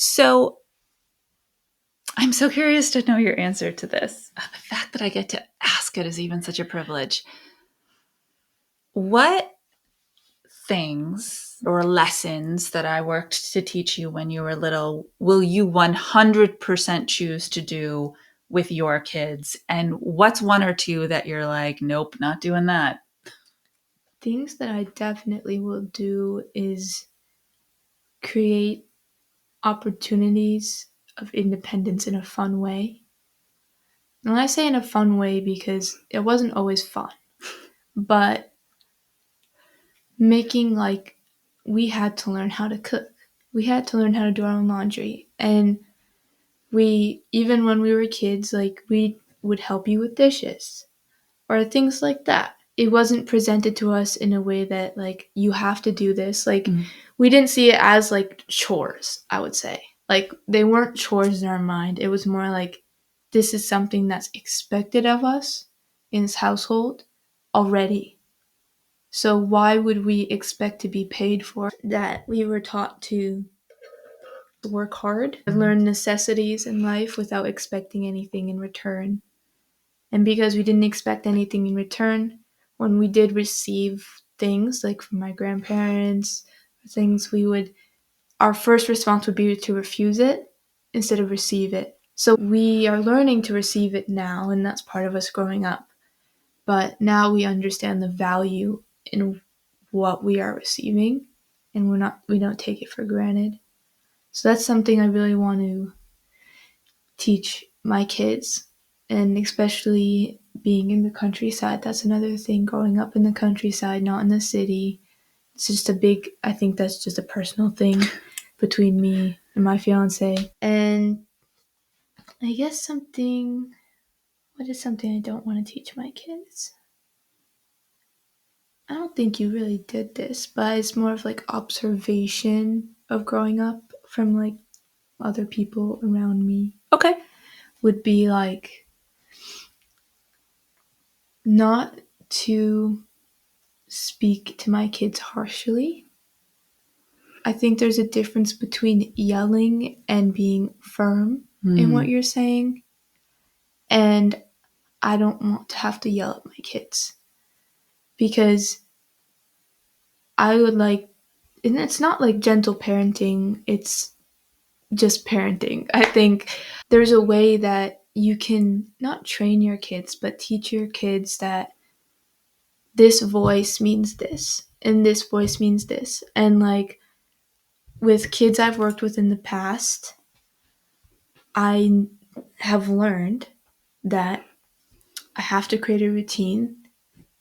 So I'm so curious to know your answer to this. The fact that I get to ask it is even such a privilege. What things or lessons that I worked to teach you when you were little will you 100% choose to do with your kids? And what's one or two that you're like, nope, not doing that? Things that I definitely will do is create opportunities of independence in a fun way. And I say in a fun way because it wasn't always fun, but making like we had to learn how to cook. We had to learn how to do our own laundry. And we, even when we were kids, like we would help you with dishes or things like that. It wasn't presented to us in a way that like you have to do this. Like we didn't see it as like chores, I would say. Like they weren't chores in our mind. It was more like this is something that's expected of us in this household already. So why would we expect to be paid for that? We were taught to work hard, learn necessities in life without expecting anything in return. And because we didn't expect anything in return, when we did receive things like from my grandparents, things our first response would be to refuse it instead of receive it. So we are learning to receive it now, and that's part of us growing up. But now we understand the value in what we are receiving, and we don't take it for granted. So that's something I really want to teach my kids, and especially being in the countryside. That's another thing, growing up in the countryside, not in the city. It's just I think that's just a personal thing between me and my fiance. And I guess what is something I don't want to teach my kids? I don't think you really did this, but it's more of like observation of growing up from like other people around me. Okay. Would be like not to speak to my kids harshly. I think there's a difference between yelling and being firm in what you're saying. And I don't want to have to yell at my kids because I would like, and it's not like gentle parenting, it's just parenting. I think there's a way that you can not train your kids, but teach your kids that this voice means this and this voice means this. And like with kids I've worked with in the past, I have learned that I have to create a routine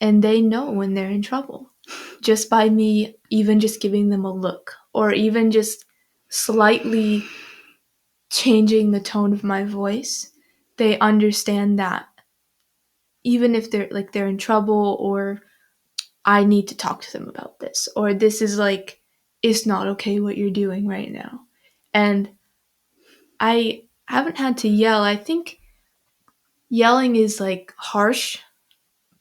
and they know when they're in trouble just by me even just giving them a look or even just slightly changing the tone of my voice. They understand that even if they're in trouble or I need to talk to them about this or this is like it's not okay what you're doing right now. And I haven't had to yell. I think yelling is like harsh,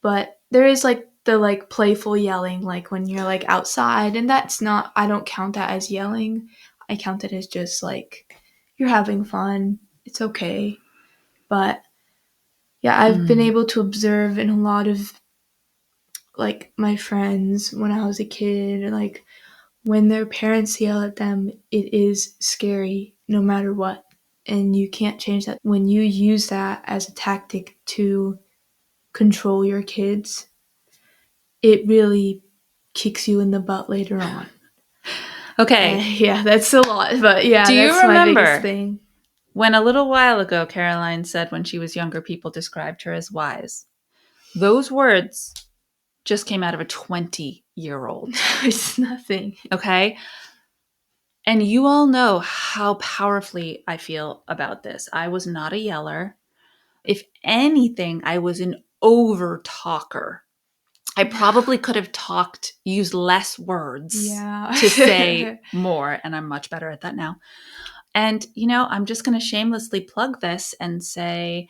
but there is like the like playful yelling like when you're like outside and that's not I don't count that as yelling. I count it as just like you're having fun. It's okay. But yeah, I've been able to observe in a lot of like my friends when I was a kid, like when their parents yell at them, it is scary no matter what. And you can't change that. When you use that as a tactic to control your kids, it really kicks you in the butt later on. Okay. Yeah, that's a lot, but yeah, Do you that's my biggest remember thing. when a little while ago Caroline said when she was younger people described her as wise? Those words just came out of a 20-year-old. It's nothing. Okay? And you all know how powerfully I feel about this. I was not a yeller. If anything, I was an over talker. I probably could have used less words to say more, and I'm much better at that now. And, I'm just going to shamelessly plug this and say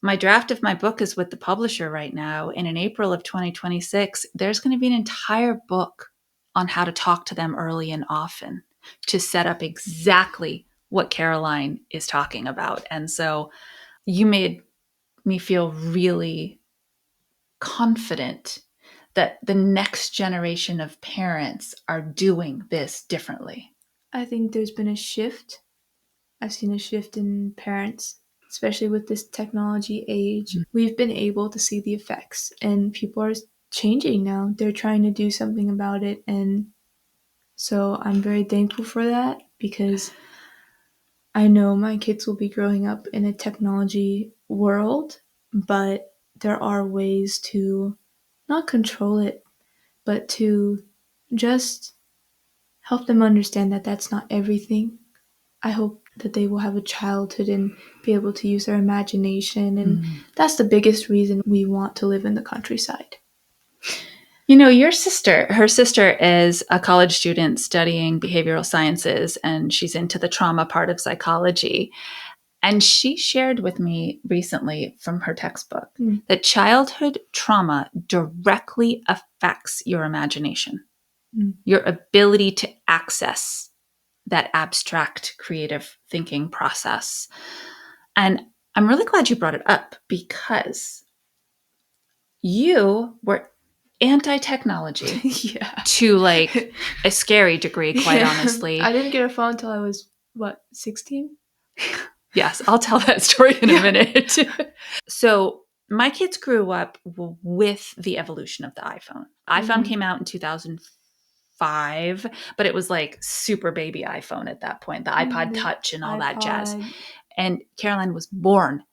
my draft of my book is with the publisher right now. And in April of 2026, there's going to be an entire book on how to talk to them early and often to set up exactly what Caroline is talking about. And so you made me feel really confident that the next generation of parents are doing this differently. I think there's been a shift. I've seen a shift in parents, especially with this technology age. We've been able to see the effects, and people are changing now. They're trying to do something about it. And so I'm very thankful for that, because I know my kids will be growing up in a technology world, but there are ways to not control it, but to just help them understand that that's not everything. I hope that they will have a childhood and be able to use their imagination. And that's the biggest reason we want to live in the countryside. You know, her sister is a college student studying behavioral sciences, and she's into the trauma part of psychology. And she shared with me recently from her textbook that childhood trauma directly affects your imagination, your ability to access that abstract creative thinking process. And I'm really glad you brought it up, because you were anti-technology Yeah. to like a scary degree, quite honestly. I didn't get a phone until I was, 16? Yes, I'll tell that story in a minute. So my kids grew up with the evolution of the iPhone. iPhone came out in 2005, but it was like super baby iPhone at that point, the iPod Touch and all that jazz. And Caroline was born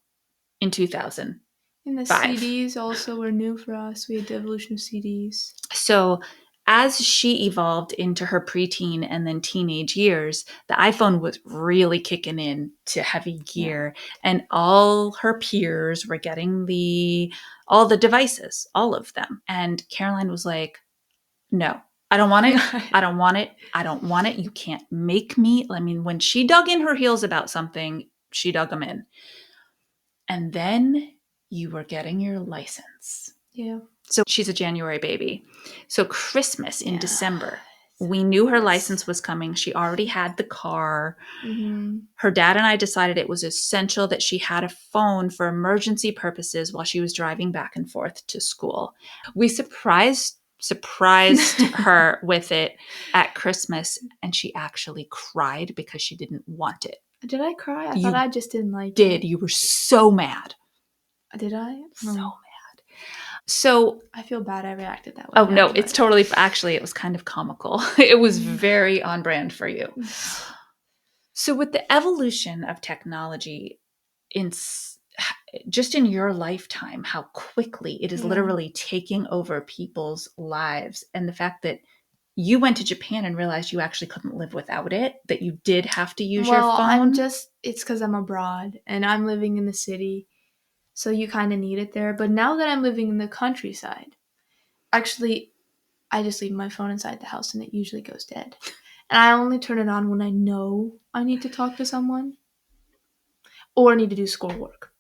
in 2000. And the CDs also were new for us. We had the evolution of CDs. So as she evolved into her preteen and then teenage years, the iPhone was really kicking in to heavy gear, and all her peers were getting all the devices, all of them. And Caroline was like, no, I don't want it. I don't want it. I don't want it. You can't make me. I mean, when she dug in her heels about something, she dug them in. And then you were getting your license. Yeah. So she's a January baby. So Christmas in December, we knew her license was coming. She already had the car. Her dad and I decided it was essential that she had a phone for emergency purposes while she was driving back and forth to school. We surprised her with it at Christmas, and she actually cried because she didn't want it. Did I cry? I thought I just didn't like it. You were so mad. Did I? So mad. So I feel bad I reacted that way. Oh, no, it's totally, actually, it was kind of comical. It was very on brand for you. So with the evolution of technology, just in your lifetime, how quickly it is literally taking over people's lives, and the fact that you went to Japan and realized you actually couldn't live without it, that you did have to use your phone. It's because I'm abroad and I'm living in the city. So you kind of need it there. But now that I'm living in the countryside, actually, I just leave my phone inside the house and it usually goes dead. And I only turn it on when I know I need to talk to someone or I need to do schoolwork.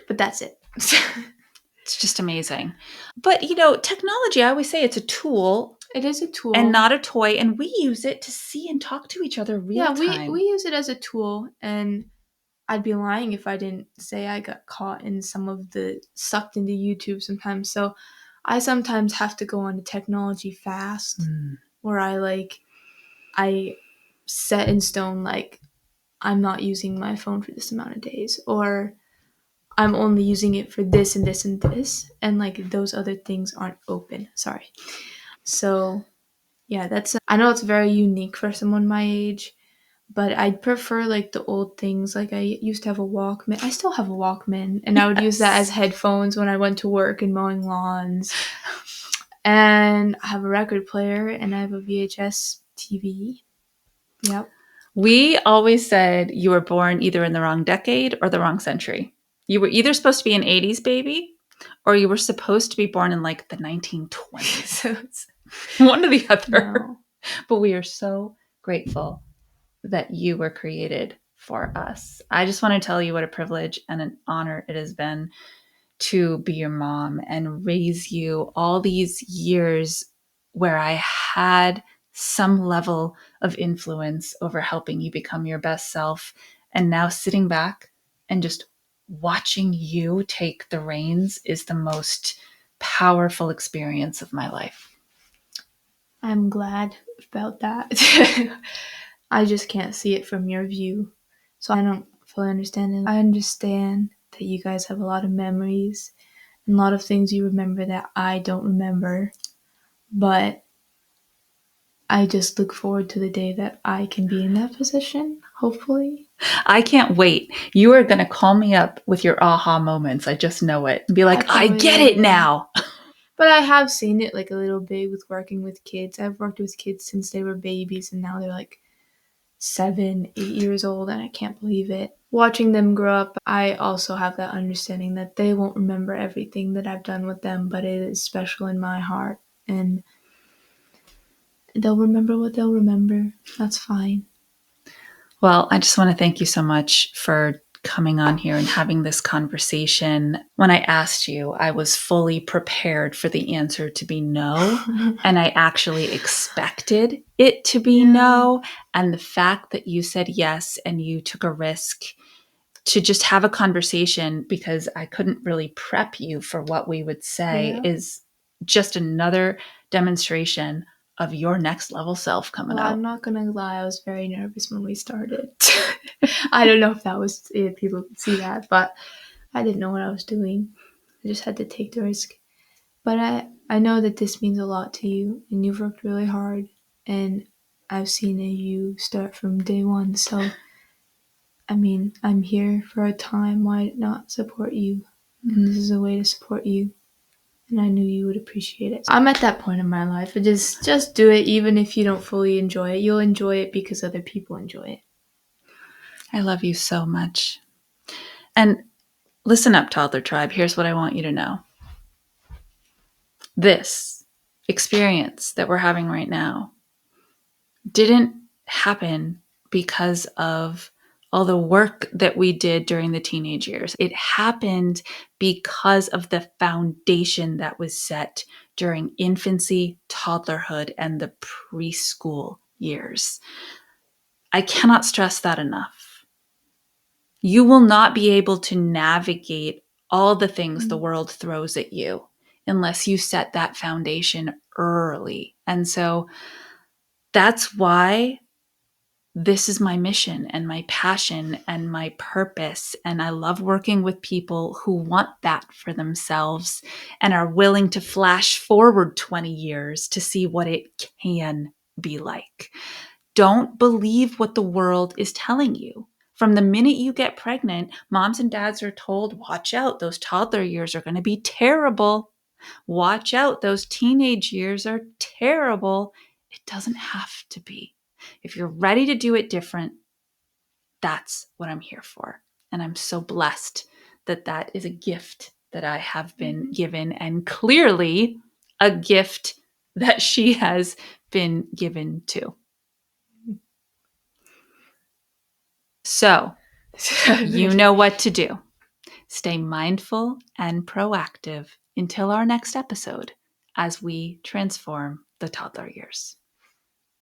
But that's it. It's just amazing. But, technology, I always say it's a tool. It is a tool. And not a toy. And we use it to see and talk to each other real time. We use it as a tool. And I'd be lying if I didn't say I got caught in some of the sucked into YouTube sometimes. So I sometimes have to go on a technology fast where I set in stone, I'm not using my phone for this amount of days, or I'm only using it for this and this and this, and those other things aren't open. Sorry. So yeah, I know it's very unique for someone my age. But I'd prefer the old things. I used to have a Walkman. I still have a Walkman. And I would use that as headphones when I went to work and mowing lawns. And I have a record player and I have a VHS TV. Yep. We always said you were born either in the wrong decade or the wrong century. You were either supposed to be an 80s baby or you were supposed to be born in the 1920s. So it's one or the other. No. But we are so grateful that you were created for us. I just want to tell you what a privilege and an honor it has been to be your mom and raise you all these years where I had some level of influence over helping you become your best self. And now sitting back and just watching you take the reins is the most powerful experience of my life. I'm glad about that. I just can't see it from your view, so I don't fully understand it. I understand that you guys have a lot of memories and a lot of things you remember that I don't remember, but I just look forward to the day that I can be in that position, hopefully. I can't wait. You are going to call me up with your aha moments. I just know it. Be like, I get it now. But I have seen it like a little bit with working with kids. I've worked with kids since they were babies, and now they're like 7, 8 years old, and I can't believe it. Watching them grow up, I also have that understanding that they won't remember everything that I've done with them, but it is special in my heart, and they'll remember what they'll remember. That's fine. Well, I just want to thank you so much for coming on here and having this conversation. When I asked you, I was fully prepared for the answer to be no, and I actually expected it to be no. And the fact that you said yes and you took a risk to just have a conversation because I couldn't really prep you for what we would say is just another demonstration of your next level self coming out. I'm not gonna lie, I was very nervous when we started. I don't know if that was if people could see that, but I didn't know what I was doing. I just had to take the risk. But I know that this means a lot to you, and you've worked really hard, and I've seen you start from day one. So, I mean, I'm here for a time. Why not support you? And this is a way to support you. And I knew you would appreciate it. I'm at that point in my life. Just do it, even if you don't fully enjoy it. You'll enjoy it because other people enjoy it. I love you so much. And listen up, Toddler Tribe. Here's what I want you to know. This experience that we're having right now didn't happen because of all the work that we did during the teenage years. It happened because of the foundation that was set during infancy, toddlerhood, and the preschool years. I cannot stress that enough. You will not be able to navigate all the things the world throws at you unless you set that foundation early. And so that's why this is my mission and my passion and my purpose. And I love working with people who want that for themselves and are willing to flash forward 20 years to see what it can be like. Don't believe what the world is telling you. From the minute you get pregnant, moms and dads are told, watch out, those toddler years are going to be terrible. Watch out, those teenage years are terrible. It doesn't have to be. If you're ready to do it different, that's what I'm here for. And I'm so blessed that that is a gift that I have been given, and clearly a gift that she has been given too. So, you know what to do. Stay mindful and proactive until our next episode as we transform the toddler years.